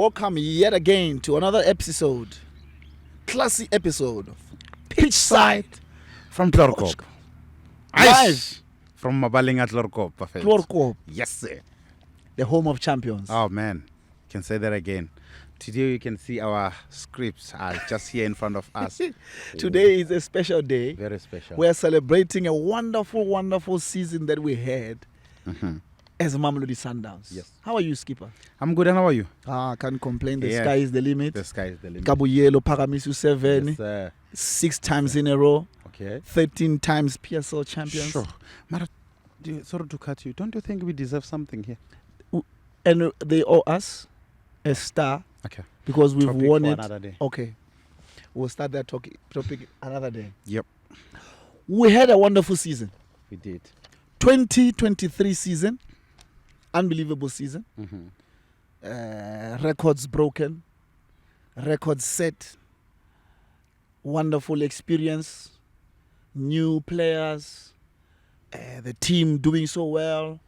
Welcome yet again to another episode, classy episode of Pitchside from Tlorkop. Live From Mabaling at Tlorkop. Tlorkop, Yes, sir. the home of champions. Oh, man. Can say that again. Today you can see our scripts are just here in front of us. Today is a special day. Very special. We're celebrating a wonderful, wonderful season that we had as Mamelodi Sundowns. Yes. How are you, Skipper? I'm good, and how are you? Can't complain. The Yeah. sky is the limit. The sky is the limit. Kabuyelo Pagamisu 7, Yes, sir. 6 times in a row, Okay. 13 times PSL champions. Sure. Mara, sorry to cut you. Don't you think we deserve something here? And they owe us a star Okay. because we've Topic won for it. another day. Okay. We'll start that topic another day. Yep. We had a wonderful season. We did. 2023 season. Unbelievable season. Records broken. Records set. Wonderful experience. New players. The team doing so well.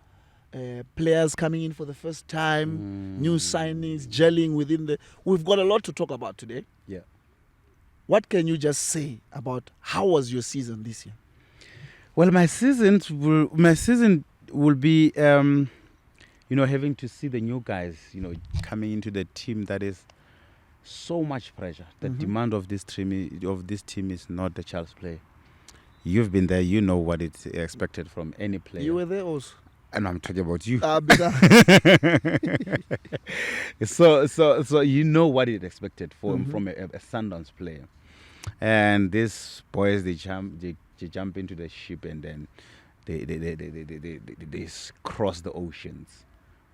Players coming in for the first time. New signings, gelling within the... We've got a lot to talk about today. Yeah. What can you just say about how was your season this year? Well, my season will be, having to see the new guys, coming into the team that is so much pressure. The demand of this team is not the child's play. You've been there, you know what it's expected from any player. You were there also. And I'm talking about you. Bigger. So you know what it expected from a Sundowns player. And these boys, they jump into the ship, and then they cross the oceans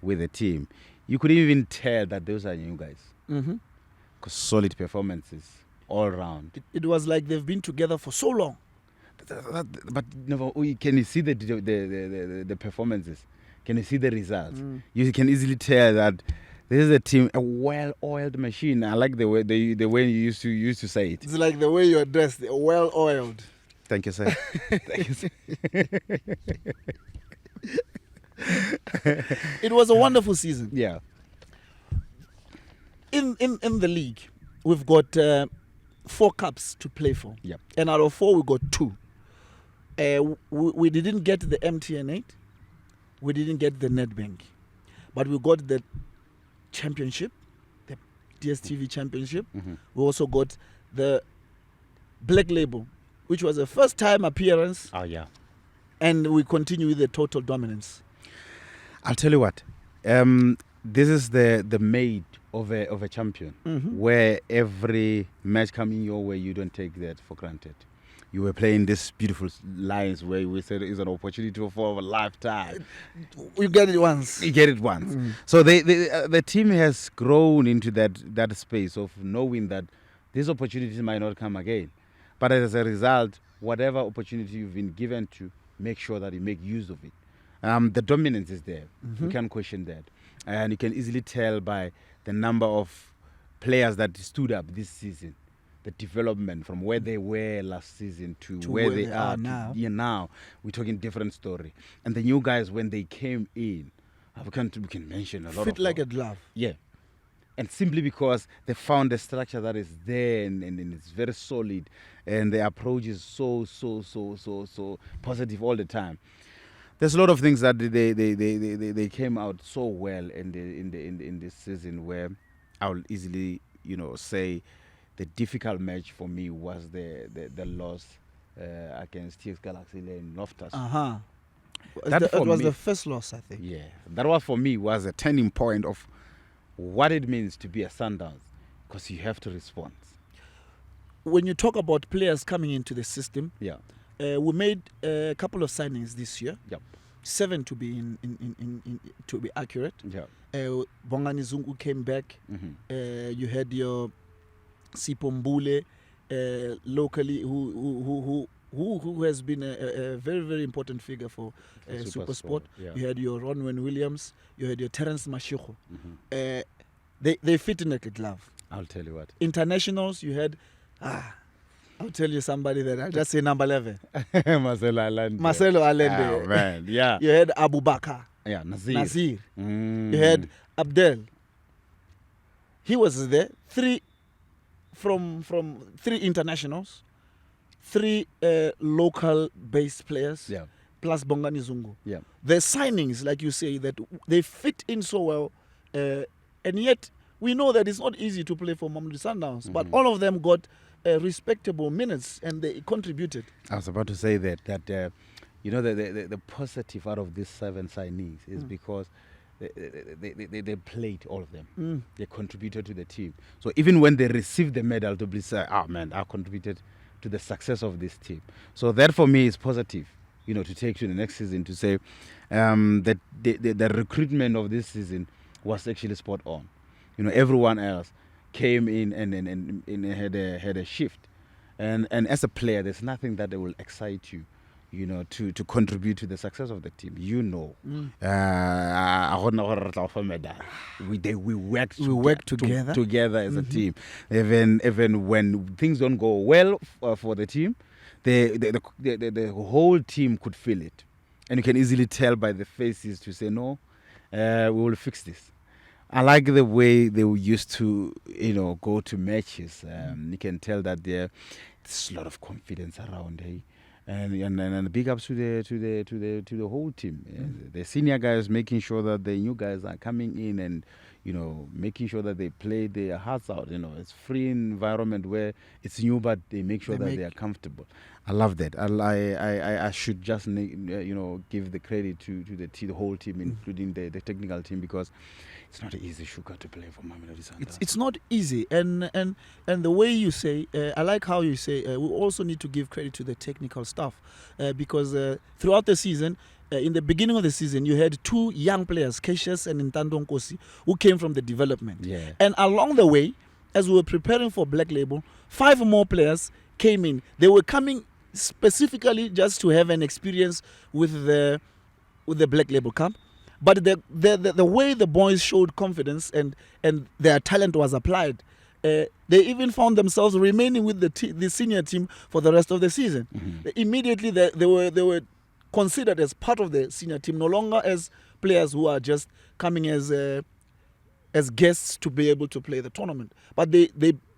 with the team. You could even tell that those are new guys. Because solid performances all around. It was like they've been together for so long. But can you see the performances? Can you see the results? You can easily tell that this is a team, a well-oiled machine. I like the way you used to say it. It's like the way you're dressed, well-oiled. Thank you, sir. Thank you, sir. It was a wonderful season. Yeah. In the league, we've got 4 cups to play for. Yep. And out of 4, we got 2. We didn't get the MTN8. We didn't get the Nedbank. But we got the championship, the DSTV championship. We also got the Black Label, which was a first-time appearance. Oh, yeah. And we continue with the total dominance. I'll tell you what. This is the made of a champion, where every match coming your way, you don't take that for granted. You were playing this beautiful lines where we said it's an opportunity for a lifetime. You get it once. You get it once. So the team has grown into that space of knowing that these opportunities might not come again. But as a result, whatever opportunity you've been given to, make sure that you make use of it. The dominance is there. You can't question that. And you can easily tell by the number of players that stood up this season. The development from where they were last season to where they are now. Now we're talking different story. And the new guys, when they came in, we can mention a lot of fit like a glove. Yeah. And simply because they found a structure that is there and it's very solid, and the approach is so positive all the time. There's a lot of things that they came out so well in this season, where I will easily say the difficult match for me was the loss against TX Galaxy in Loftus. That was the first loss, I think. Yeah, that was for me was a turning point of what it means to be a Sundowns, because you have to respond. When you talk about players coming into the system, yeah, we made a couple of signings this year. Yep. 7 to be to be accurate. Yeah. Bongani Zungu came back. You had your Sipombule locally, who has been a very, very important figure for Supersport. Yeah. You had your Ronwen Williams. You had your Terence Mashiko. They fit in like a glove. I'll tell you what. Internationals, you had... I'll tell you somebody that I'll just say number 11. Marcelo Allende. Oh, man, yeah. You had Abu Bakar. Yeah, Nazir. You had Abdel. He was there. From 3 internationals, 3 local-based players, Yeah. plus Bongani Zungu. Yeah. The signings, like you say, that they fit in so well, and yet we know that it's not easy to play for Mamelodi Sundowns, but all of them got respectable minutes and they contributed. I was about to say that you know, the positive out of these 7 signees is because they played, all of them. They contributed to the team. So even when they received the medal, to be say, oh man, I contributed to the success of this team. So that for me is positive, you know, to take to the next season, to say that the recruitment of this season was actually spot on. You know, everyone else came in and had a shift. And as a player, there's nothing that will excite you, you know, to contribute to the success of the team. You know, we work together as a team. Even when things don't go well for the team, the whole team could feel it, and you can easily tell by the faces to say, no, we will fix this. I like the way they used to, you know, go to matches. You can tell that there's a lot of confidence around, hey? And big ups to the whole team. The senior guys making sure that the new guys are coming in and, you know, making sure that they play their hearts out. You know, it's free environment where it's new, but they make sure that they are comfortable. I love that. I should just, you know, give the credit to the whole team, including the technical team, because it's not easy, sugar, to play for Mamelodi Sundowns. It's not easy, and the way you say, I like how you say, we also need to give credit to the technical staff, because throughout the season, in the beginning of the season, you had 2 young players, Cassius and Ntando Nkosi, who came from the development. Yeah. And along the way, as we were preparing for Black Label, 5 more players came in. They were coming specifically just to have an experience with the Black Label camp. But the way the boys showed confidence and their talent was applied, they even found themselves remaining with the senior team for the rest of the season. Immediately, they were considered as part of the senior team, no longer as players who are just coming as guests to be able to play the tournament. But they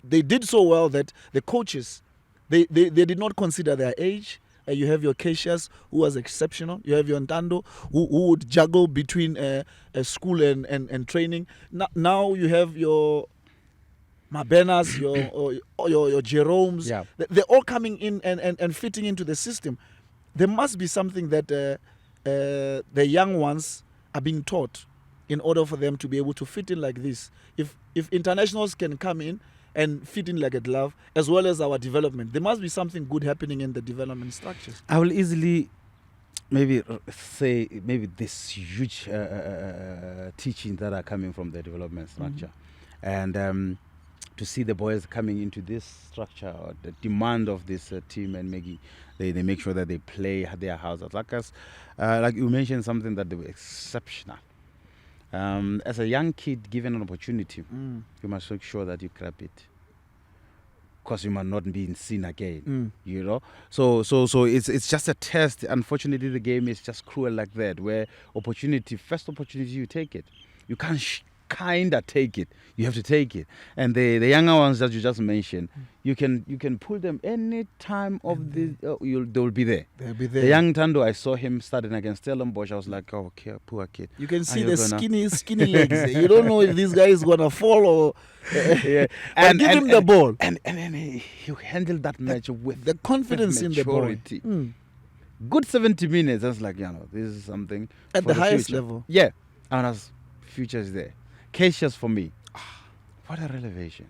did so well that the coaches, they did not consider their age. You have your Cassius, who was exceptional. You have your Ntando, who would juggle between school and training. Now you have your Mabenas, your Jeromes. Yeah. They're all coming in and fitting into the system. There must be something that the young ones are being taught in order for them to be able to fit in like this. If internationals can come in and fit in like a glove, as well as our development, there must be something good happening in the development structures. I will easily maybe say this huge teachings that are coming from the development structure, and to see the boys coming into this structure, or the demand of this team, and making they make sure that they play their houses. Like you mentioned something that they were exceptional. As a young kid given an opportunity, you must make sure that you grab it, because you might not be seen again. You know, so it's just a test. Unfortunately, the game is just cruel like that, where first opportunity you take it. You can't kinda take it. You have to take it. And the younger ones that you just mentioned, you can pull them any time of the they will be there. They'll be there. The young Tando, I saw him starting against Stellenbosch. I was like, oh, okay, poor kid. You can see the skinny legs. You don't know if this guy is gonna fall or. Yeah. And give him the ball. And then he handled that match with the confidence in the ball. Good 70 minutes. I was like, this is something at for the the highest future. level. Yeah, and future is there. Cassius for me, what a revelation!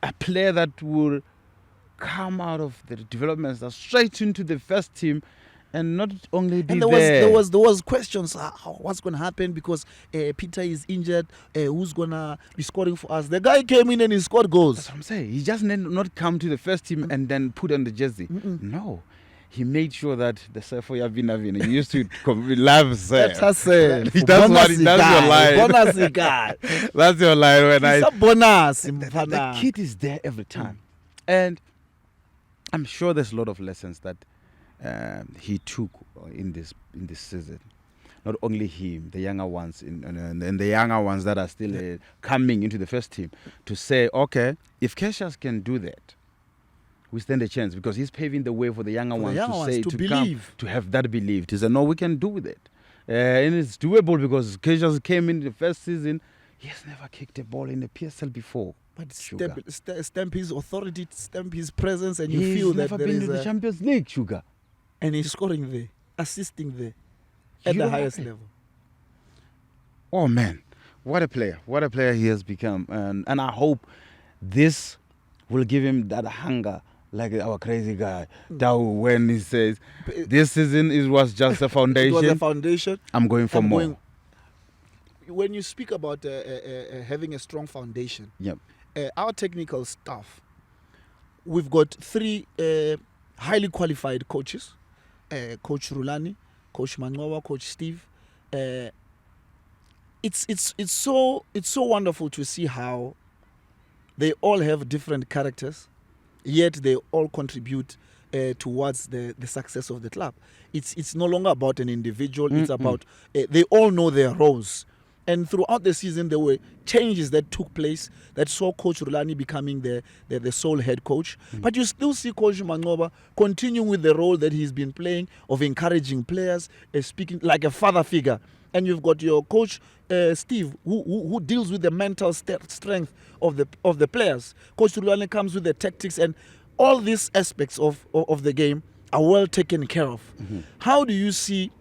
A player that will come out of the development straight into the first team, and not only be there was questions. What's going to happen because Peter is injured? Who's going to be scoring for us? The guy came in and he scored goals. That's what I'm saying. He just need not come to the first team and then put on the jersey. No. He made sure that the Sefoya Vinavina used to love Sef. That's your line. That's your line. When the kid is there every time. And I'm sure there's a lot of lessons that he took in this season. not only him, the younger ones and the younger ones that are still coming into the first team, to say, okay, if Cassius can do that, we stand a chance, because he's paving the way for the younger ones to believe, come, to have that belief. To say, no, we can do that. And it's doable, because Cassius came in the first season, he has never kicked a ball in the PSL before. But stamp his authority, stamp his presence, and you he's feel that never been to the Champions League, Sugar. And he's scoring there, assisting there, at the highest level. Oh man, what a player! What a player he has become, and I hope this will give him that hunger, like our crazy guy. That when he says, "This season it was just a foundation." It was a foundation. I'm going for more. When you speak about having a strong foundation, yep. Our technical staff, we've got 3 highly qualified coaches. Coach Rulani, Coach Mangowa, Coach Steve. It's so wonderful to see how they all have different characters, yet they all contribute towards the success of the club. It's no longer about an individual. It's about they all know their roles. And throughout the season, there were changes that took place that saw Coach Rulani becoming the sole head coach. But you still see Coach Mangoba continuing with the role that he's been playing of encouraging players, speaking like a father figure. And you've got your coach Steve, who deals with the mental strength of the players. Coach Rulani comes with the tactics, and all these aspects of the game are well taken care of. How do you see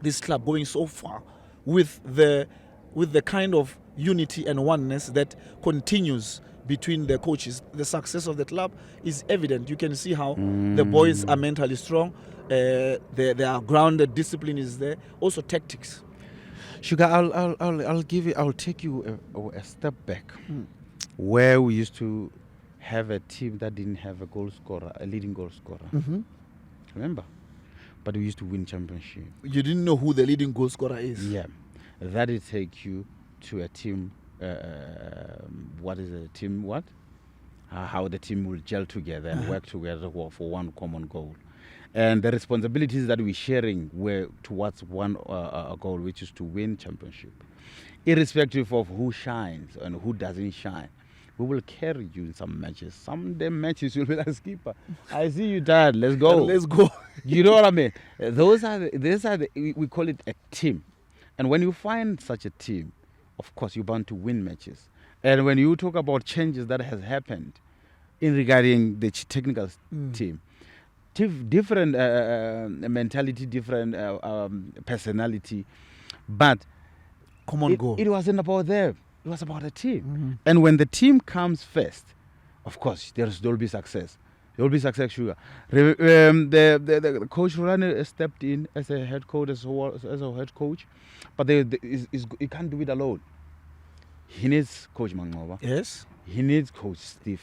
this club going so far with the kind of unity and oneness that continues between the coaches? The success of the club is evident. You can see how the boys are mentally strong. They are grounded. Discipline is there. Also tactics. Sugar, I'll take you a step back, where we used to have a team that didn't have a leading goal scorer. Remember? But we used to win championship. You didn't know who the leading goal scorer is? Yeah. That will take you to a team. What is a team? What? How the team will gel together and work together for one common goal. And the responsibilities that we're sharing were towards one goal, which is to win championship. Irrespective of who shines and who doesn't shine, we will carry you in some matches. Some damn matches you'll be like, skipper, I see you tired, let's go. Let's go. You know what I mean? We call it a team. And when you find such a team, of course, you're bound to win matches. And when you talk about changes that has happened in regarding the technical team, different mentality, different personality, but common goal. It wasn't about them. It was about a team. And when the team comes first, of course, there will be success. There will be success, Sugar. The coach Rulani stepped in as a head coach, as a head coach, but he can't do it alone. He needs Coach Mangoba. Yes. He needs Coach Steve.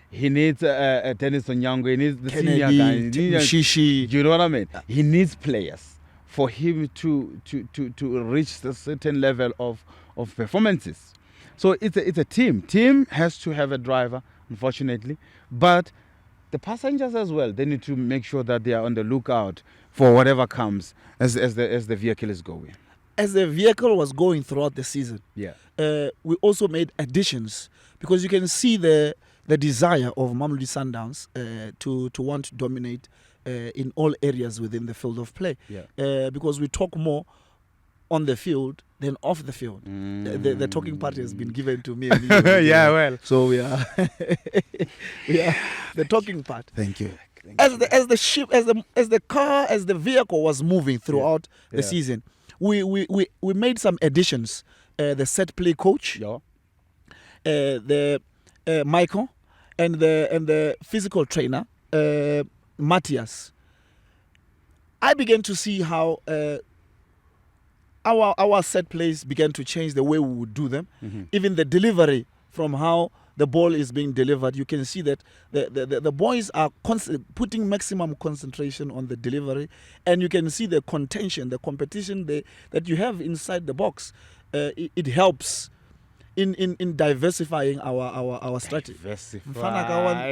He needs Dennis Onyango. He needs the senior guys. Shishi. You know what I mean? He needs players for him to reach a certain level of performances. So it's a team. Team has to have a driver, unfortunately, but the passengers as well, they need to make sure that they are on the lookout for whatever comes as the vehicle is going. As the vehicle was going throughout the season, we also made additions, because you can see the desire of Mamelodi Sundowns to want to dominate in all areas within the field of play. Because we talk more on the field than off the field. The talking part has been given to me. And well. So we are the talking part. Thank you. As the car, as the vehicle was moving throughout the season, we made some additions. The set play coach, the Michael, and the physical trainer, Matthias. I began to see how our set plays began to change the way we would do them. Even the delivery, from how the ball is being delivered, you can see that the boys are putting maximum concentration on the delivery, and you can see the contention, the competition that you have inside the box. It helps in diversifying our strategy. Mfana ka wa-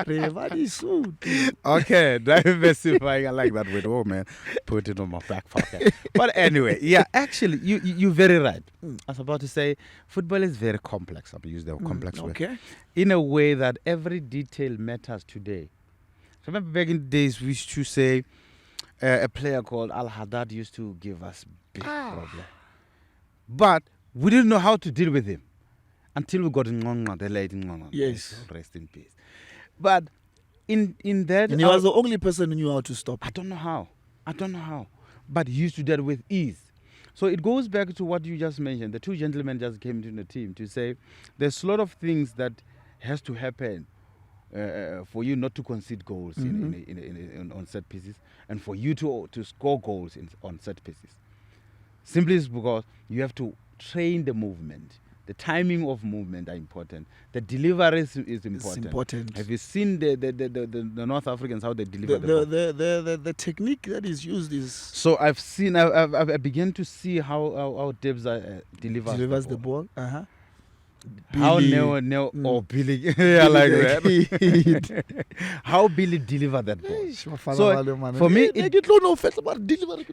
re ba diSotho. Okay, diversifying. I like that word. Oh man, put it on my back pocket. But anyway, yeah, actually, you're very right. I was about to say, football is very complex. I'll use the complex word. Okay. In a way that every detail matters today. So remember back in the days, we used to say a player called Al Haddad used to give us big problem. But we didn't know how to deal with him until we got Ngonga, the late Ngonga. Yes. Rest in peace. But in that, And he was the only person who knew how to stop. I don't know how. But he used to do that with ease. So it goes back to what you just mentioned. The two gentlemen just came to the team to say there's a lot of things that has to happen for you not to concede goals on set pieces, and for you to score goals on set pieces. Simply because you have to train the movement. The timing of movement are important. The delivery is important. It's important. Have you seen the North Africans, how they deliver the ball? The technique that is used is... So I've seen, I began to see how Debs delivers the ball. Uh-huh. How Neo or Billy, yeah, like that. How Billy delivered that ball. So for me, it don't know about delivery.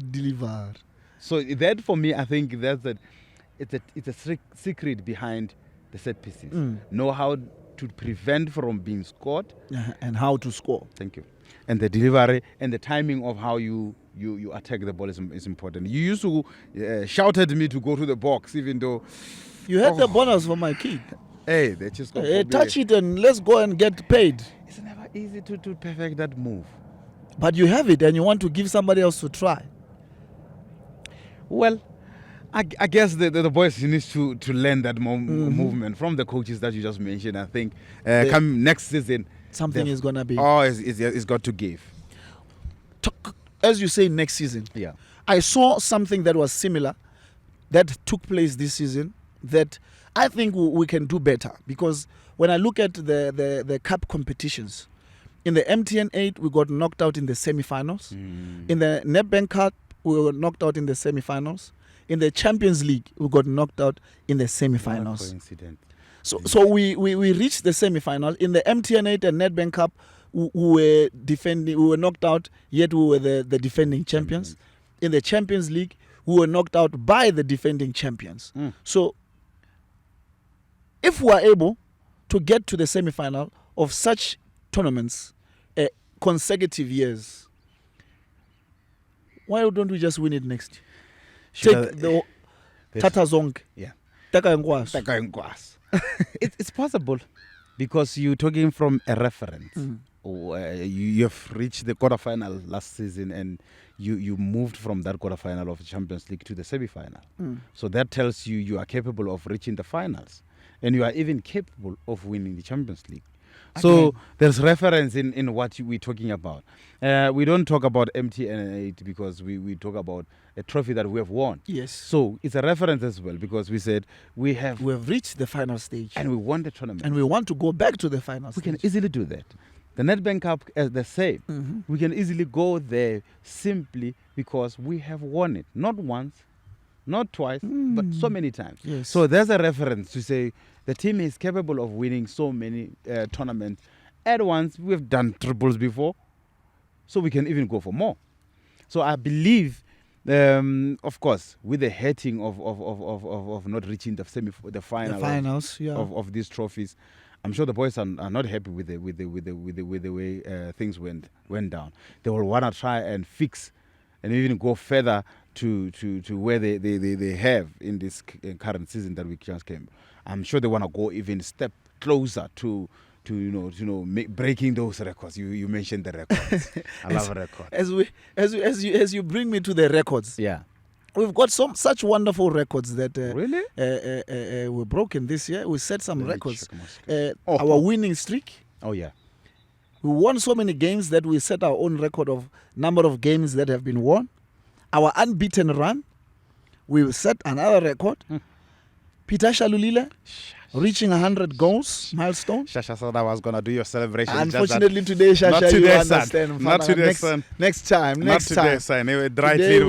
Deliver. So that for me, I think it's a secret behind the set pieces. Know how to prevent from being scored and how to score. Thank you. And the delivery and the timing of how you attack the ball is important. You used to shout at me to go to the box, even though you had the bonus for my kid. Hey, they just got touch it and let's go and get paid. It's never easy to perfect that move. But you have it and you want to give somebody else to try. Well, I guess the boys need to learn that movement from the coaches that you just mentioned. I think come next season, something is going to be... Oh, it's got to give. As you say, next season. Yeah. I saw something that was similar that took place this season that I think we can do better, because when I look at the cup competitions, in the MTN 8 we got knocked out in the semi-finals. In the Nedbank Cup we were knocked out in the semi-finals. In the Champions League we got knocked out in the semi-finals. Coincidence. So we reached the semi-finals. In the MTN 8 and Nedbank Cup we were knocked out, yet we were the defending champions. In the Champions League we were knocked out by the defending champions. So if we are able to get to the semi-final of such tournaments consecutive years, why don't we just win it next year? Take the Tata Zonk. Yeah. Taka Nkwas. It's possible, because you're talking from a reference. You have reached the quarterfinal last season and you moved from that quarterfinal of the Champions League to the semi-final. So that tells you are capable of reaching the finals. And you are even capable of winning the Champions League. So there's reference in what we're talking about. We don't talk about MTN 8 because we talk about a trophy that we have won. Yes. So it's a reference as well, because we said we have reached the final stage. And we won the tournament. And we want to go back to the final stage. We can easily do that. The Nedbank Cup is the same. We can easily go there simply because we have won it. Not once, not twice, but so many times. Yes. So there's a reference to say the team is capable of winning so many tournaments at once. We've done triples before, so we can even go for more. So I believe, of course, with the hating of not reaching the finals of these trophies, I'm sure the boys are not happy with the way things went down. They will want to try and fix and even go further to where they have in this current season that we just came. I'm sure they want to go even step closer to breaking those records. You mentioned the records. I love records. As you bring me to the records. Yeah. We've got such wonderful records that really were broken this year. We set some records. Our winning streak. Oh yeah. We won so many games that we set our own record of number of games that have been won. Our unbeaten run, we set another record. Peter Shalulile, reaching 100 goals milestone. Shasha said I was gonna do your celebration. Unfortunately, today, Shasha, not you today, son. understand. Not today, next, son. Next time. Not Next today, time. son. Today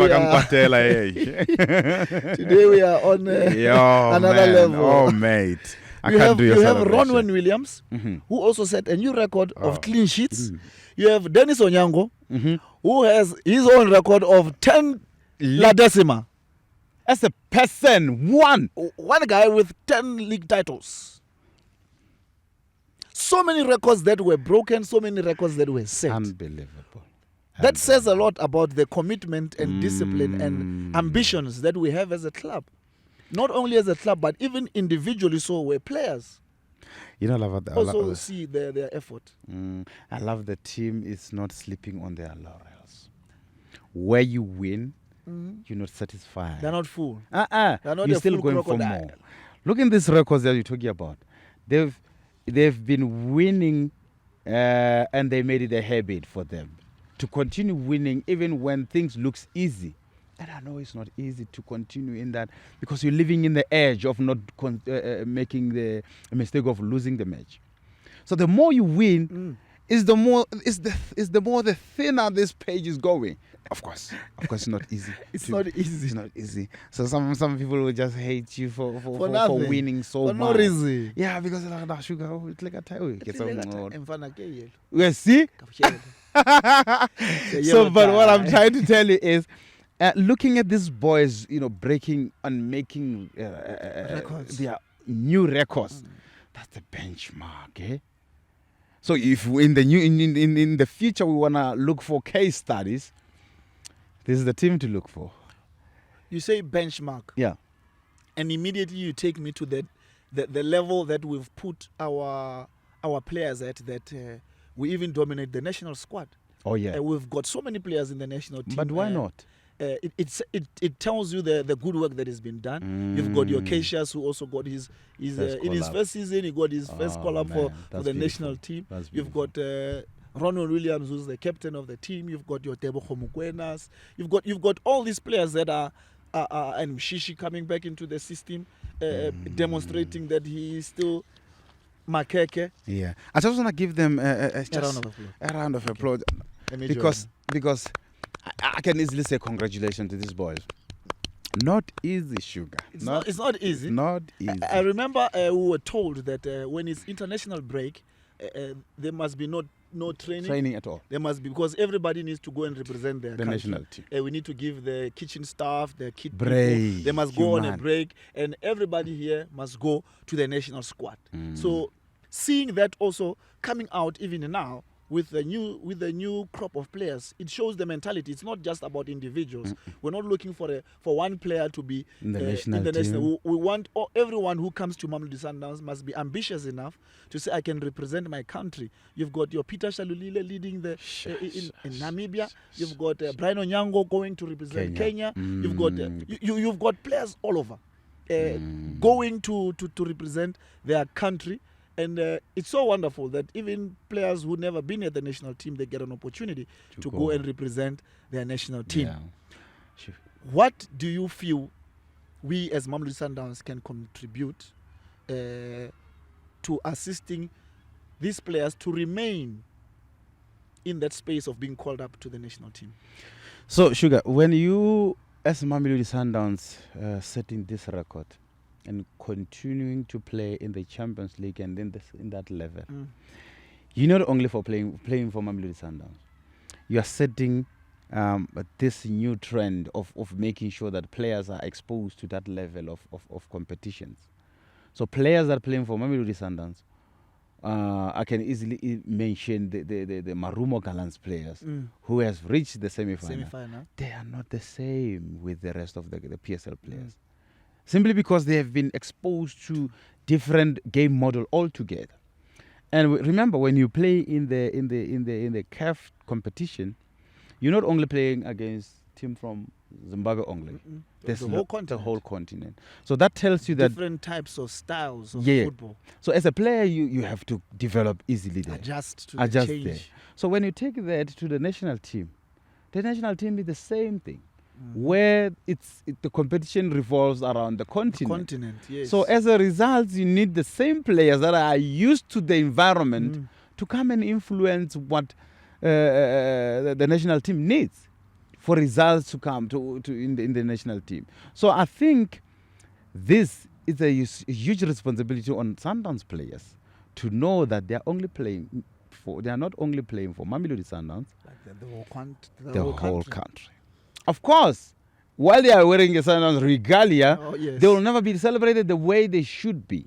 we are on another level. Oh, mate. You have Ronwen Williams, who also set a new record of clean sheets. You have Dennis Onyango, who has his own record of 10 La Decima. As a person, one guy with 10 league titles. So many records that were broken, so many records that were set. Unbelievable. That says a lot about the commitment and discipline and ambitions that we have as a club. Not only as a club, but even individually, so we're players. You know, I love that. Also see their effort. I love the team is not sleeping on their laurels. Where you win, you're not satisfied. They're not full. They're not you're still going crocodile. For more. Look at these records that you're talking about. They've been winning, and they made it a habit for them to continue winning even when things looks easy. And I know it's not easy to continue in that because you're living in the edge of not making the mistake of losing the match. So the more you win, is the more the thinner this page is going. Of course, it's not easy. It's not easy. So some people will just hate you for winning so much. For no reason. Yeah, because like sugar, it's like a time. You see. So, but what I'm trying to tell you is, looking at these boys, breaking and making records. Their new records, that's the benchmark, eh? So if in the future we wanna look for case studies, this is the team to look for. You say benchmark, yeah, and immediately you take me to the level that we've put our players at. That we even dominate the national squad. Oh yeah, we've got so many players in the national team. But why not? It tells you the good work that has been done. You've got your Cassius, who also got his in his first season, he got his first call-up for the national team. You've got Ronald Williams, who's the captain of the team. You've got your Tebogo Mukwenas. You've got all these players that are and Mshishi coming back into the system, demonstrating that he is still Makeke. Yeah, I just want to give them a round of applause because I can easily say congratulations to these boys. Not easy, sugar. It's not easy. Not easy. I remember we were told that when it's international break, there must be no training at all. There must be, because everybody needs to go and represent their country. National team. We need to give the kitchen staff, the kit break. People, they must go on a break, and everybody here must go to the national squad. So seeing that also coming out even now with the new crop of players, it shows the mentality. It's not just about individuals. We're not looking for one player to be in the national team. We want everyone who comes to Mamelodi Sundowns must be ambitious enough to say, I can represent my country. You've got your Peter Shalulile leading the in Namibia. You've got Brian Onyango going to represent Kenya. You've got players all over going to represent their country. And it's so wonderful that even players who never been at the national team, they get an opportunity to go and represent their national team. Yeah. Sure. What do you feel we as Mamelodi Sundowns can contribute to assisting these players to remain in that space of being called up to the national team? So, Sugar, when you, as Mamelodi Sundowns, setting this record, and continuing to play in the Champions League and in that level, you're not only for playing for Mamelodi Sundowns, you are setting this new trend of making sure that players are exposed to that level of competitions. So players that are playing for Mamelodi Sundowns, I can easily mention the Marumo Gallants players who has reached the semi-final. They are not the same with the rest of the PSL players. Simply because they have been exposed to different game model altogether. And remember, when you play in the CAF competition, you're not only playing against team from Zimbabwe only. There's the whole continent. So that tells you that different types of styles of football. So as a player, you have to develop easily there. Adjust to the change. There. So when you take that to the national team is the same thing. where the competition revolves around the Continent, yes. So as a result, you need the same players that are used to the environment to come and influence what the national team needs for results to come in the national team. So I think this is a huge responsibility on Sundowns players to know that they are not only playing for Mamelodi Sundowns, like the whole country. Of course, while they are wearing a Sundowns regalia, they will never be celebrated the way they should be.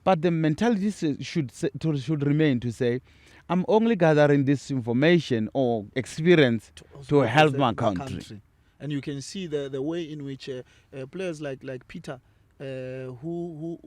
But the mentality should remain to say, I'm only gathering this information or experience to help my country. And you can see the way in which players like Peter, who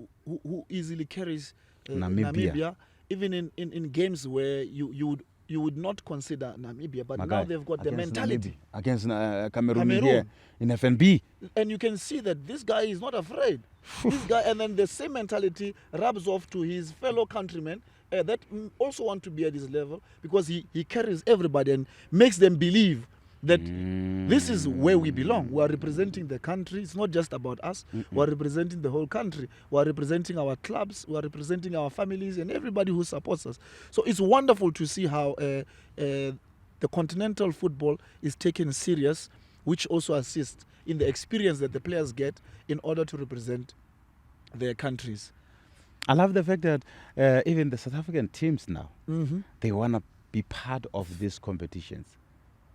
easily carries Namibia, even in games where you would not consider Namibia, but now they've got the mentality. Against Cameroon here in FNB. And you can see that this guy is not afraid. This guy, and then the same mentality rubs off to his fellow countrymen that also want to be at his level, because he carries everybody and makes them believe that this is where we belong. We are representing the country. It's not just about us. We are representing the whole country. We are representing our clubs. We are representing our families and everybody who supports us. So it's wonderful to see how the continental football is taken serious, which also assists in the experience that the players get in order to represent their countries. I love the fact that even the South African teams now, they want to be part of these competitions.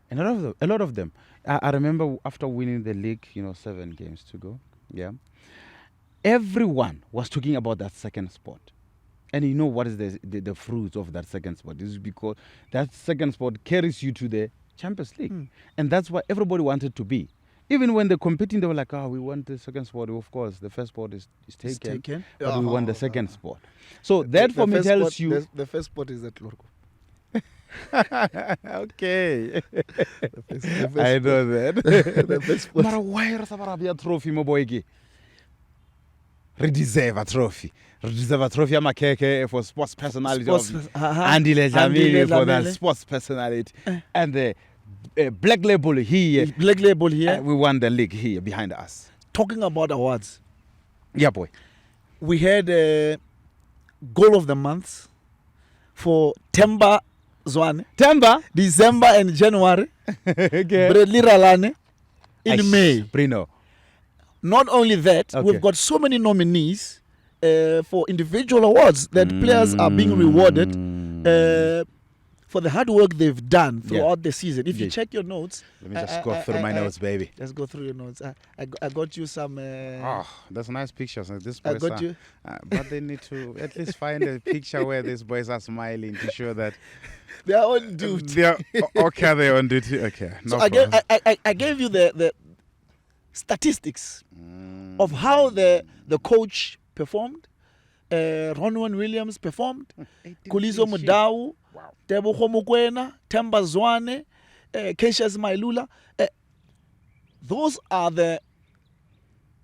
And a lot of them. I remember after winning the league, 7 games to go, everyone was talking about that second spot. And you know what is the fruits of that second spot? This is because that second spot carries you to the Champions League. And that's what everybody wanted to be. Even when they're competing, they were like, we want the second spot. Of course, the first spot is taken. But we want the second spot. So that for me tells you... The first spot is at Lorco. Okay. The first I know that. The first spot. Mara why re sa ba rabia trophy mo boy ke? Re deserve a trophy. Re deserve a trophy ya Makeke for sports personality of Andile Dlamini for that sports personality. And the Black Label here. Black Label here. We won the league here behind us. Talking about awards. Yeah, boy. We had a goal of the month for Temba Zwane. December and January. Okay. Bradley Ralane in May. Bruno. Not only that, we've got so many nominees for individual awards that players are being rewarded for the hard work they've done throughout the season. If you check your notes. Let me just go through my notes, baby. Let's go through your notes. I got you some... that's nice pictures. This I got you. But they need to at least find a picture where these boys are smiling to show that... They are on duty. Okay, they're on duty. Okay. No so I gave you the statistics of how the coach performed. Ronwen Williams performed. Kuliso Mudau, Tebogo Mokoena, Temba Zwane, Cassius Mailula. Those are the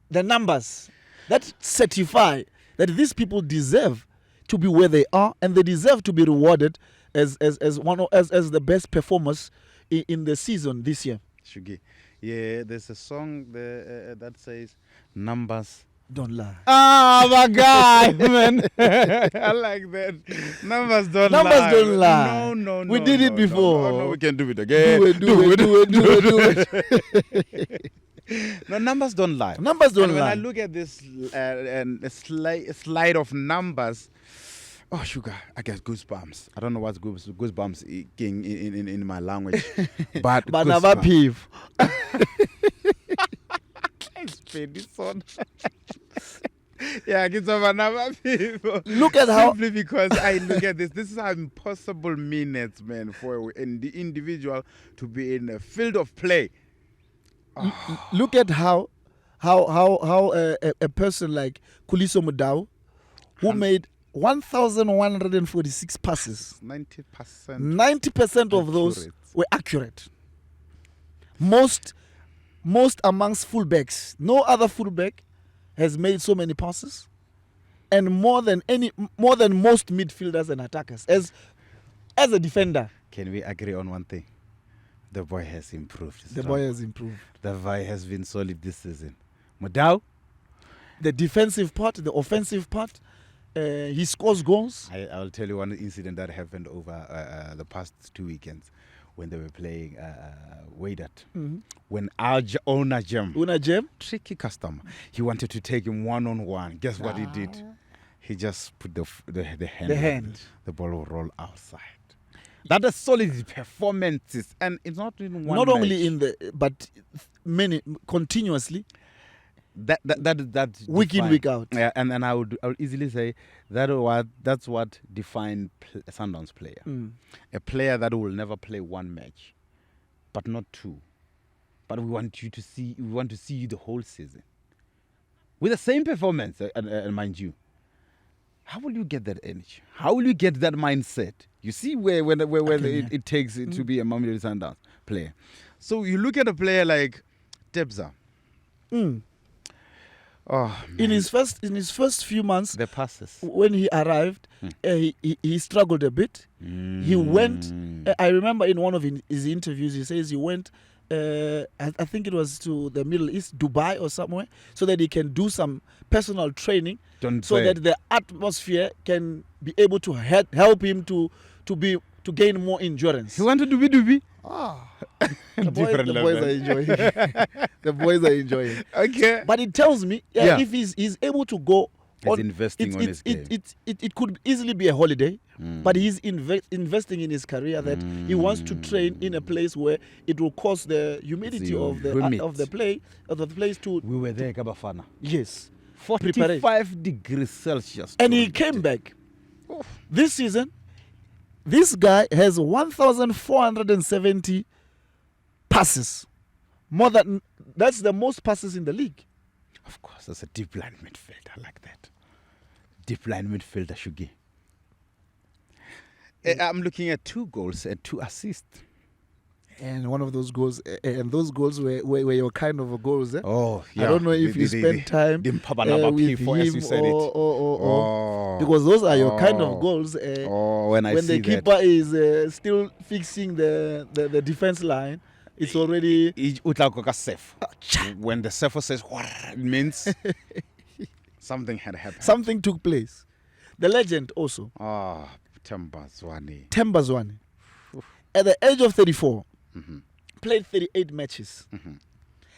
numbers that certify that these people deserve to be where they are, and they deserve to be rewarded as the best performers in the season this year. Shugi. Yeah, there's a song that says numbers don't lie. My guy, man. I like that. Numbers don't lie. No. We did it before. No, we can do it again. Do it. No, numbers don't lie. Numbers don't lie. When I look at this slide of numbers, oh, sugar, I get goosebumps. I don't know what's goosebumps in my language. But never peeve. Yeah, it's over never people. Look at how... Simply because I look at this. This is how impossible minutes, man, for the individual to be in a field of play. Look at how a person like Kuliso Mudau, who made 1,146 passes. 90%. 90% of those were accurate. Most amongst fullbacks. No other fullback has made so many passes, and more than most midfielders and attackers. As a defender, can we agree on one thing? The boy has improved. The boy has improved. The boy has been solid this season. Mudau, The defensive part, the offensive part, he scores goals. I'll tell you one incident that happened over the past 2 weekends when they were playing Wydad. Mm-hmm. When our owner Jem, Una Jem, tricky customer, he wanted to take him one-on-one. Guess what he did? He just put the hand. the hand. The ball will roll outside. That is solid performances, and it's not in one. Not match. only in the, but many continuously, that week in, define- week out. Yeah, and I would easily say that's what defined a Sundowns player. Mm. A player that will never play one match, but not two. But we want to see you the whole season with the same performance. Mind you, how will you get that energy? How will you get that mindset? You see where it takes it to be a Mamelodi Sundowns player. So you look at a player like Tebza. Mm. Oh, In his first few months, the passes. when he arrived, he struggled a bit. He went. I remember in one of his interviews, he says he went. I think it was to the Middle East, Dubai or somewhere, so that he can do some personal training, so that the atmosphere can be able to help him to gain more endurance. He wanted to be Dubi. The boys are enjoying. The boys are enjoying. Okay. But it tells me if he's able to go. He's investing on his game. It could easily be a holiday, but he's investing in his career, that he wants to train in a place where it will cause the humidity of the place to. We were there, Kabafana. Yes, 45 degrees Celsius. and he came back. This season, this guy has 1,470 passes. That's the most passes in the league. Of course, that's a deep line midfielder. I like that. Deep line midfielder, Shugi. I'm looking at 2 goals and 2 assists. And one of those goals, and those goals were your kind of goals. Eh? Oh, yeah. I don't know if you spend time with him as you said or because those are your kind of goals. When the keeper is still fixing the defense line, it's already safe. When the surfer says it means something had happened. Something took place. The legend also. Themba Zwane. Themba Zwane. At the age of 34, played 38 matches,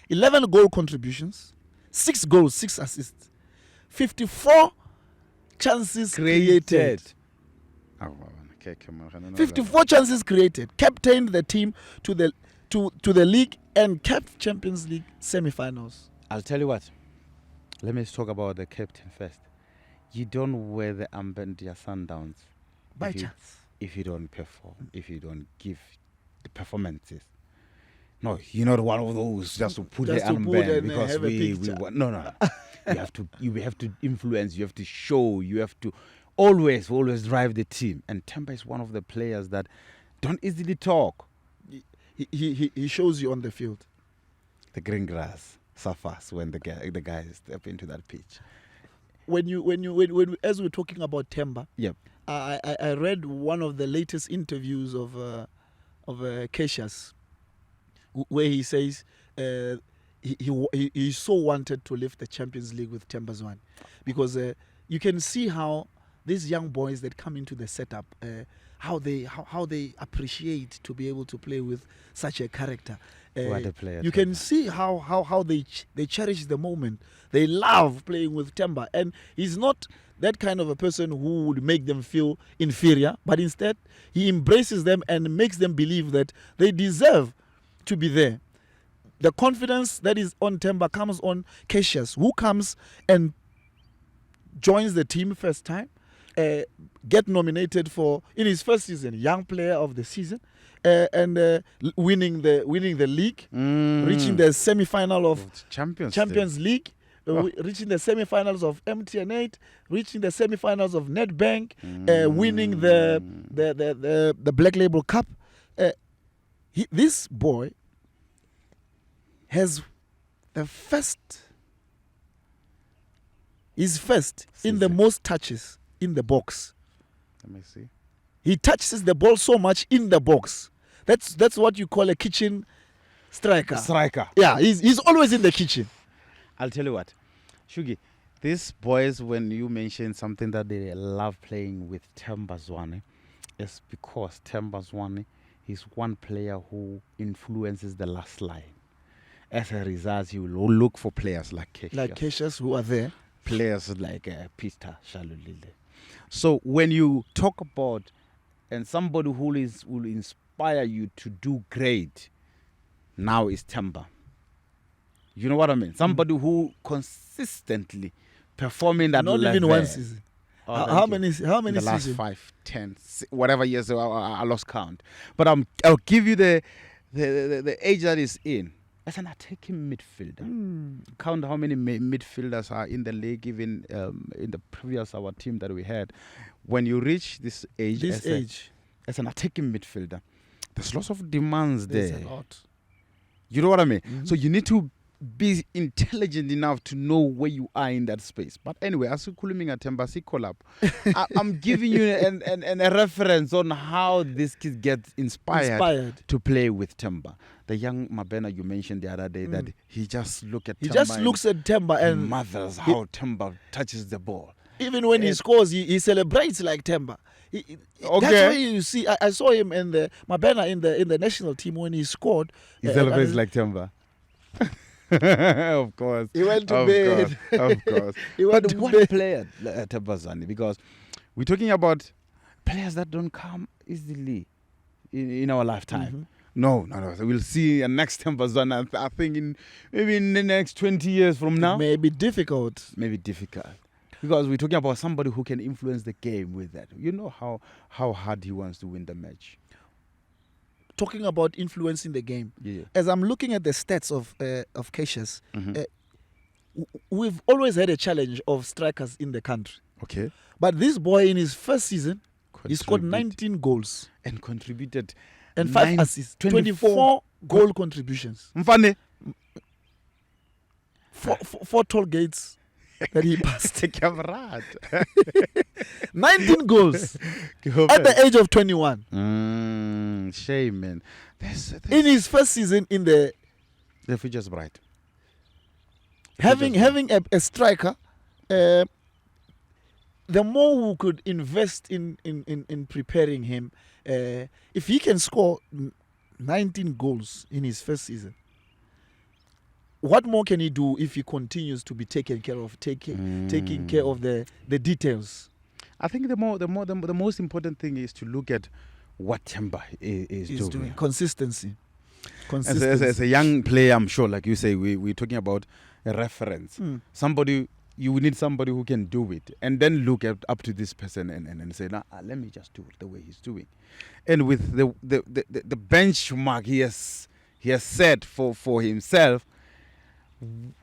11 goal contributions, 6 goals, 6 assists, 54 chances created. 54 chances created. Captained the team to the league and kept Champions League semi-finals. I'll tell you what. Let me talk about the captain first. You don't wear the armband at Sundowns By chance. If you don't perform, if you don't give the performances. No, you're not one of those just to put the armband because we want. No. You have to influence. You have to show. You have to always drive the team. And Themba is one of the players that don't easily talk. He shows you on the field. The green grass suffers when the guys step into that pitch. When as we're talking about Themba, yep. I read one of the latest interviews of Cassius, where he says he so wanted to lift the Champions League with Themba Zwane, because you can see how these young boys that come into the setup, how they appreciate to be able to play with such a character. What a player! You can see how they cherish the moment. They love playing with Themba, and he's not that kind of a person who would make them feel inferior, but instead he embraces them and makes them believe that they deserve to be there. The confidence that is on Themba comes on Cassius, who comes and joins the team first time, get nominated for, in his first season, Young Player of the Season, and winning the league, reaching the semi-final of Champions League. Reaching the semi-finals of MTN8, reaching the semi-finals of Nedbank, winning the Black Label Cup. This boy has is first in the most touches in the box. Let me see. He touches the ball so much in the box That's what you call a kitchen striker. Striker. Yeah, he's always in the kitchen. I'll tell you what, Shugi, these boys, when you mention something that they love playing with Themba Zwane, it's because Themba Zwane is one player who influences the last line. As a result, you will look for players like Cassius. Like Cassius, who are there. Players like Peter Shalulile. So when you talk about and somebody who will inspire you to do great, now is Themba. You know what I mean? Somebody who consistently performing that Not level. even one season. Oh, how thank you. many In the last seasons? 5, 10, whatever years I lost count. But I'll give you the age that is in. As an attacking midfielder, count how many midfielders are in the league, even in the previous our team that we had. When you reach this age, as an attacking midfielder, there's lots of demands There's there. a lot. You know what I mean? So you need to be intelligent enough to know where you are in that space. But anyway, as Kuluming at Tembasi collab, I'm giving you a reference on how this kid gets inspired to play with Themba. The young Mabena you mentioned the other day, that he just looks at Themba and marvels how Themba touches the ball. Even when he scores, he celebrates like Themba. Okay. That's why you see. I saw him in the Mabena in the national team when he scored. He celebrates like Themba. Of course. He went to bed. Of course. But what player, Themba Zwane? Because we're talking about players that don't come easily in our lifetime. No. We'll see a next Themba Zwane. I think maybe in the next 20 years from now. It may be difficult. Because we're talking about somebody who can influence the game with that. You know how hard he wants to win the match. Talking about influencing the game. Yeah. As I'm looking at the stats of Cassius, we've always had a challenge of strikers in the country. Okay. But this boy in his first season, he scored 19 goals. And contributed. And 5 assists. 24 goal contributions. Mfane. 4 toll gates that he passed. 19 goals at the age of 21. Shame, man. In his first season in the future's bright. Having a striker, the more we could invest in preparing him, if he can score 19 goals in his first season, what more can he do if he continues to be taking care of the details? I think the most important thing is to look at what Themba is doing. Consistency. As a young player, I'm sure, like you say, we're talking about a reference. Somebody, you need somebody who can do it, and then look up to this person and say, nah, let me just do it the way he's doing. And with the benchmark he has set for himself,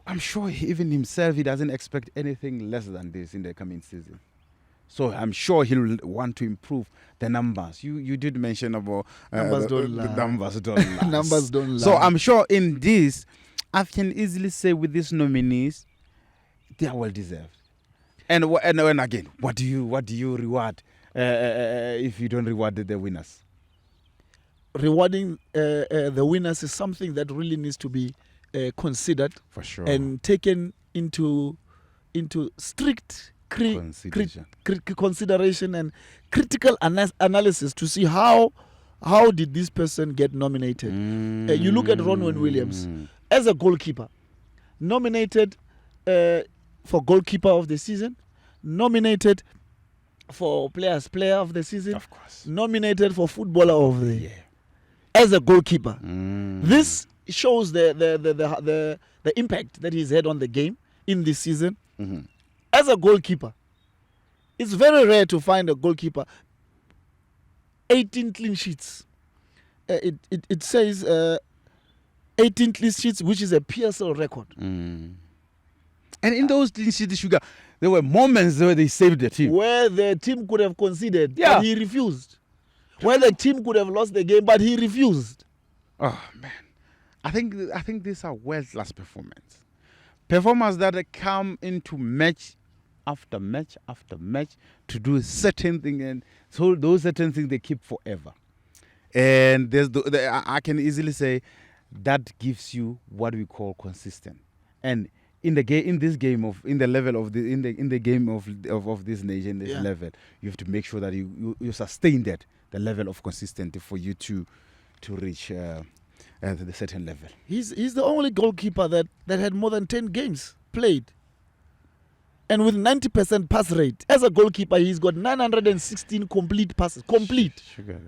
I'm sure even himself, he doesn't expect anything less than this in the coming season. So I'm sure he'll want to improve the numbers. You did mention about numbers don't the lie. Numbers don't lie. Numbers don't lie. So I'm sure in this, I can easily say with these nominees, they are well deserved. And again, what do you reward if you don't reward the winners? Rewarding the winners is something that really needs to be considered for sure and taken into strict consideration and critical analysis to see how did this person get nominated. You look at Ronwen Williams as a goalkeeper, nominated for goalkeeper of the season, nominated for player of the season, of course, nominated for footballer of the year as a goalkeeper. This shows the impact that he's had on the game in this season. As a goalkeeper, it's very rare to find a goalkeeper 18 clean sheets. It says 18 clean sheets, which is a PSL record. And in those clean sheets, Sugar, there were moments where they saved the team, where the team could have conceded, but he refused. Where the team could have lost the game, but he refused. Oh man, I think these are world-class performers that come into match after match after match to do certain things, and so those certain things they keep forever. And there's I can easily say that gives you what we call consistent. And in the game, in this game of in the level of the in the game of this nation, this level, you have to make sure that you sustain the level of consistency for you to reach the certain level. He's the only goalkeeper that had more than 10 games played. And with 90% pass rate, as a goalkeeper, he's got 916 complete passes. Complete. Sugar,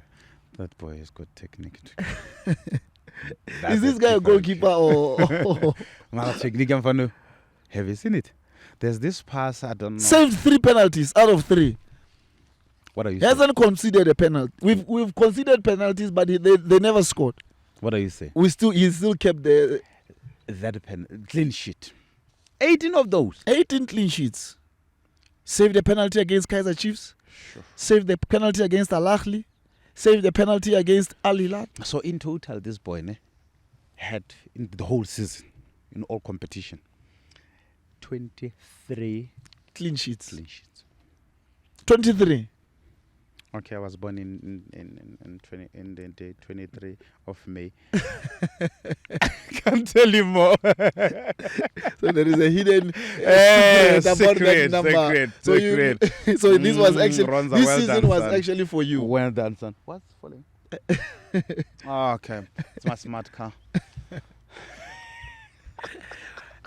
that boy has got technique. Is this guy a goalkeeper or? Technique, have you seen it? There's this pass, I don't know. Saved 3 penalties out of 3. What are you He saying? hasn't conceded a penalty. We've conceded penalties, but they never scored. What are you saying? He still kept the Clean sheet. 18 of those. 18 clean sheets. Saved the penalty against Kaizer Chiefs. Sure. Saved the penalty against Al Ahly. Saved the penalty against Al Hilal. So in total, this boy had in the whole season, in all competition, 23 Clean sheets. 23. Okay, I was born in the day 23 of May. Can't tell you more. So there is a hidden secret about that number. Secret. So this was actually Ronza, this well season done, was son. actually for you. Well done, son. What's falling? Oh, okay, it's my smart car.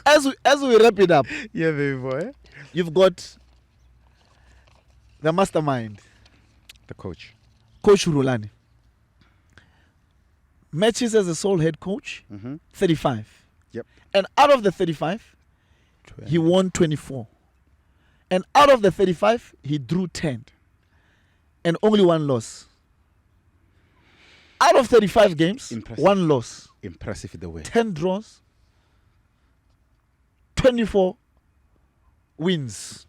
As we wrap it up, Yeah, baby boy. you've got the mastermind, The coach. Coach Rulani. Matches as a sole head coach, 35. Yep. And out of the 35, he won 24. And out of the 35, he drew 10. And only 1 loss. Out of 35 games, Impressive. 1 loss. Impressive the way. 10 draws, 24 wins.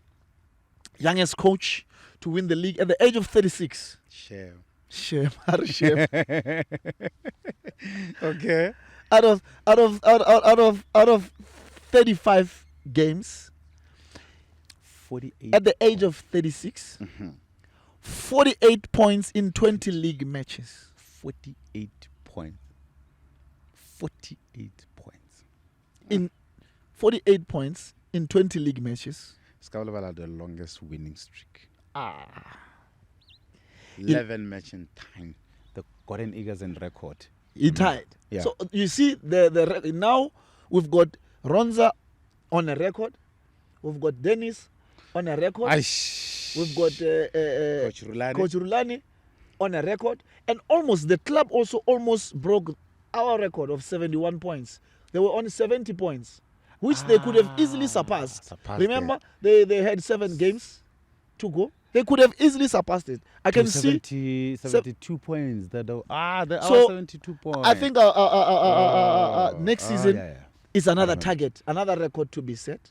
Youngest coach to win the league at the age of 36. Share. Shame. Okay. Out of 35 games 48. at the age of 36, 48 points in 20 league matches. 48 points. 48 points. In 48 points in 20 league matches. Skawlebala had the longest winning streak. 11 11 match in time. The Golden Eagles and record. He tied. Yeah. So you see, now we've got Ronza on a record. We've got Dennis on a record. We've got Coach Rulani. Coach Rulani on a record. And almost, the club also almost broke our record of 71 points. They were on 70 points, which they could have easily surpassed. Remember, they had 7 games to go. They could have easily surpassed it. I can see 72 points. So 72 points. I think next season is another target, another record to be set.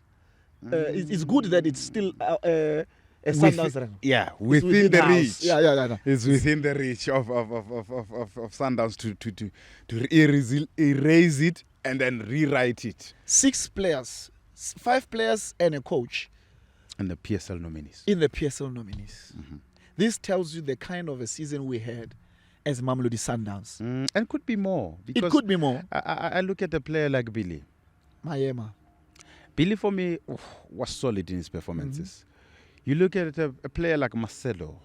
It's good that it's still a Sundowns record. Yeah, within the house. reach. Yeah. It's within the reach of Sundowns to erase it and then rewrite it. 6 players, 5 players and a coach. And the PSL nominees. In the PSL nominees. This tells you the kind of a season we had as Mamelodi Sundowns. And could be more. Because it could be more. I look at a player like Billy. Mayema. Billy, for me, was solid in his performances. You look at a player like Marcelo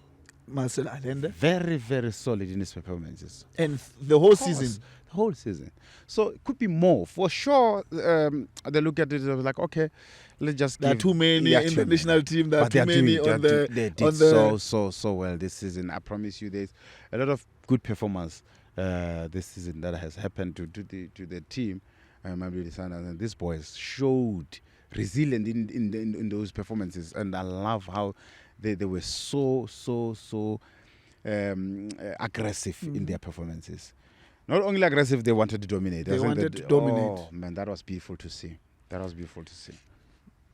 Allende. Very, very solid in his performances. And the whole season. The whole season. So it could be more. For sure, they look at it like, okay, let's just there give... are too many in the national team. There are too many on the... They did so well this season. I promise you there's a lot of good performance this season that has happened to the team. And these boys showed resilient in those performances. And I love how they were so aggressive in their performances. Not only aggressive, they wanted to dominate. They wanted to dominate. Oh, man, that was beautiful to see.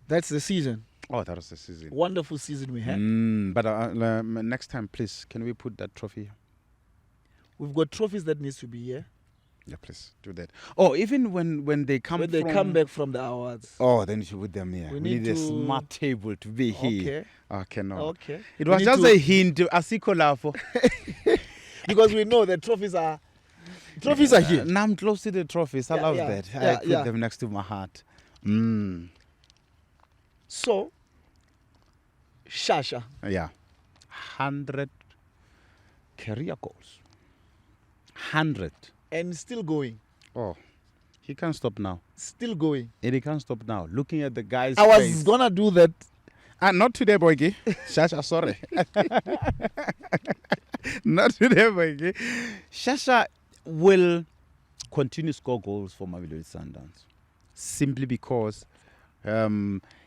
That's the season. Oh, that was the season. Wonderful season we had. But next time, please, can we put that trophy? We've got trophies that needs to be here. Yeah, please do that. Oh, even when they come come back from the awards. Oh, then you should put them here. We need a smart table to be here. Okay, no. Okay. It was just a hint to Asiko Lafo. because we know the trophies are here. Now I'm close to the trophies. I love that. I put them next to my heart. So, Shasha. Yeah. 100 career goals. 100. And still going. Oh, he can't stop now. Still going. And he can't stop now. Looking at the guy's I was face. going to do that. Not today, boyki. Shasha, sorry. Not today, boyki. Shasha will continue to score goals for Mamelodi Sundowns. Simply because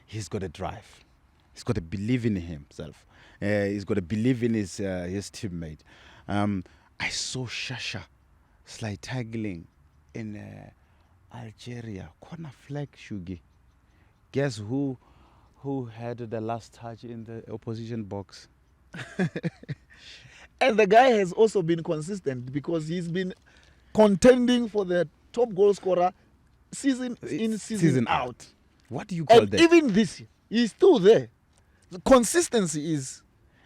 he's got a drive. He's got to believe in himself. He's got to believe in his teammate. I saw Shasha slide tackling in Algeria. Corner flag, Shugi. Guess who had the last touch in the opposition box? And the guy has also been consistent because he's been contending for the top goal scorer season in, season out. What do you call and that? Even this year, he's still there. The consistency is.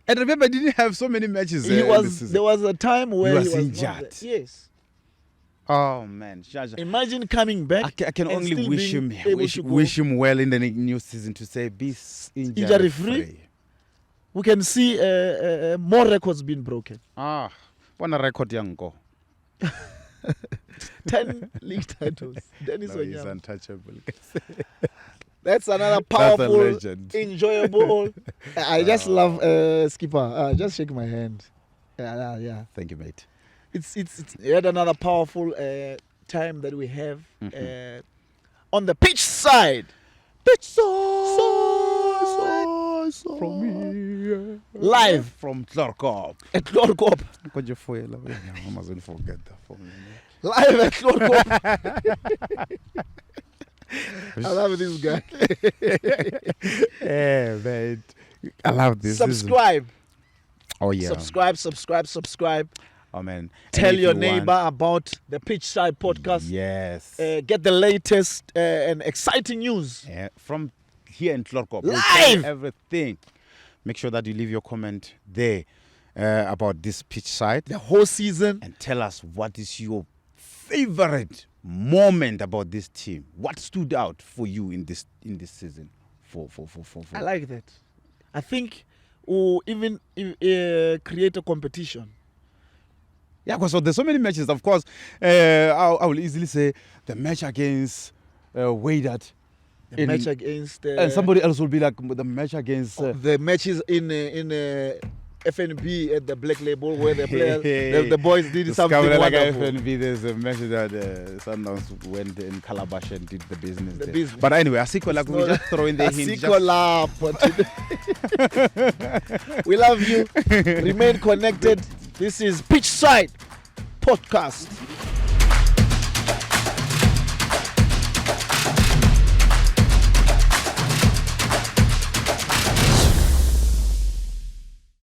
And remember, he didn't have so many matches. There was a time where he was injured. Yes. Oh man, Shasha. Imagine coming back. I can and only still wish being him able to go. wish him well in the new season, to say be injury Injury free. free. We can see more records being broken. What a record, young go. 10 league titles. Dennis No, he's Wanyama. untouchable. That's another powerful, legend. enjoyable. I just love Skipper. Just shake my hand. Yeah. Thank you, mate. It's yet another powerful time that we have on the pitch side. From here. Live from Tlorkop. at Lordkop. Could you foil? I mustn't forget that for me. Live at Lordkop. I love this guy. Yeah, man. I love this. Subscribe. Oh, yeah. Subscribe. Oh, man. Tell your neighbor about the Pitchside podcast. Yes. Get the latest and exciting news. Yeah, from here in Tlorkop. Live! Everything. Make sure that you leave your comment there about this Pitchside. The whole season. And tell us what is your favorite moment about this team. What stood out for you in this season? For. I like that. I think we'll even create a competition. Yeah, because there's so many matches. Of course, I will easily say the match against Wydad. The match against... and somebody else will be like the match against... the matches in FNB at the Black Label where the players, the boys did something wonderful. FNB, there's a match that Sundowns went in Calabash and did the business there. But anyway, Asiko, like, we just throw in the hint. We love you. Remain connected. This is Pitchside Podcast.